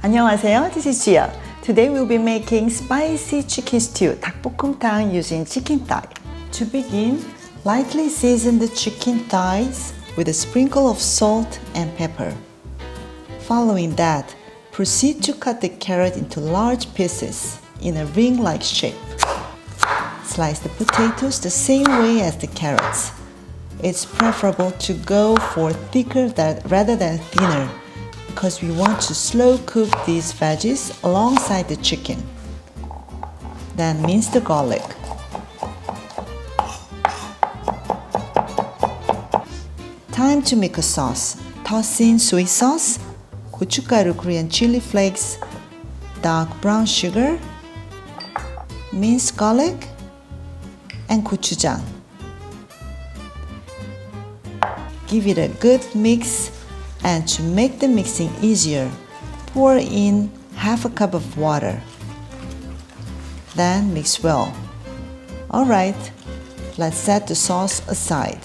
안녕하세요, this is Jia. Today we'll be making spicy chicken stew, bokkeumtang using chicken thigh. To begin, lightly season the chicken thighs with a sprinkle of salt and pepper. Following that, proceed to cut the carrot into large pieces in a ring-like shape. Slice the potatoes the same way as the carrots. It's preferable to go for thicker rather than thinner because we want to slow cook these veggies alongside the chicken. Then mince the garlic. Time to make a sauce. Toss in soy sauce, gochugaru Korean chili flakes, dark brown sugar, minced garlic, and gochujang. Give it a good mix, and to make the mixing easier, pour in half a cup of water. Then mix well. Alright, let's set the sauce aside.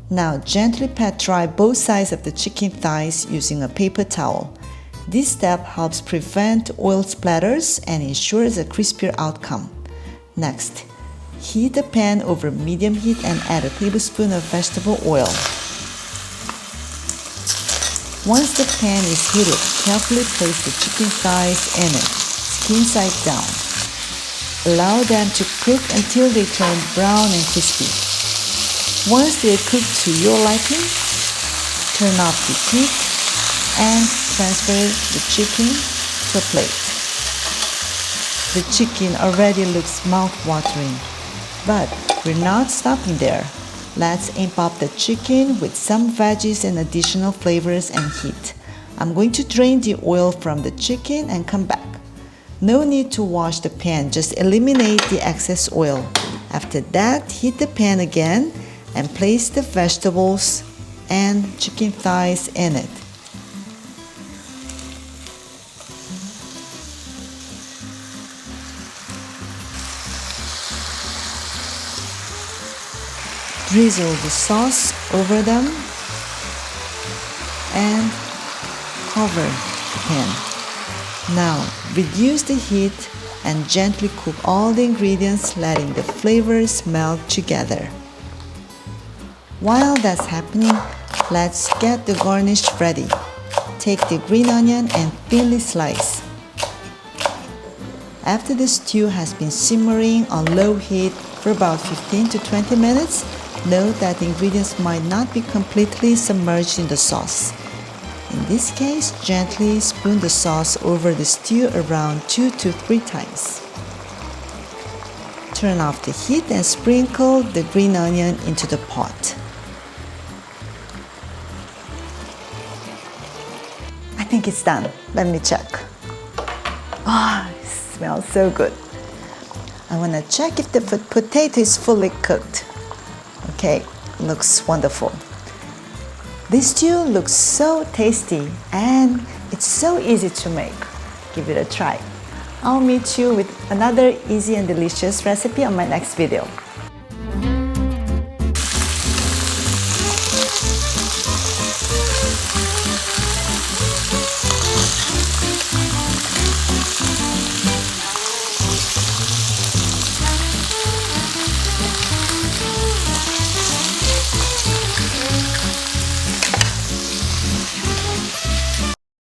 Now gently pat dry both sides of the chicken thighs using a paper towel. This step helps prevent oil splatters and ensures a crispier outcome. Next, heat the pan over medium heat and add a tablespoon of vegetable oil. Once the pan is heated, carefully place the chicken thighs in it, skin side down. Allow them to cook until they turn brown and crispy. Once they are cooked to your liking, turn off the heat and transfer the chicken to a plate. The chicken already looks mouth-watering, but we're not stopping there. Let's amp up the chicken with some veggies and additional flavors and heat. I'm going to drain the oil from the chicken and come back. No need to wash the pan, just eliminate the excess oil. After that, heat the pan again and place the vegetables and chicken thighs in it. Drizzle the sauce over them and cover the pan. Now reduce the heat and gently cook all the ingredients, letting the flavors melt together. While that's happening, let's get the garnish ready. Take the green onion and thinly slice. After the stew has been simmering on low heat for about 15 to 20 minutes, note that the ingredients might not be completely submerged in the sauce. In this case, gently spoon the sauce over the stew around 2 to 3 times. Turn off the heat and sprinkle the green onion into the pot. I think it's done. Let me check. It smells so good. I want to check if the potato is fully cooked. Okay, looks wonderful. This stew looks so tasty and it's so easy to make. Give it a try. I'll meet you with another easy and delicious recipe on my next video.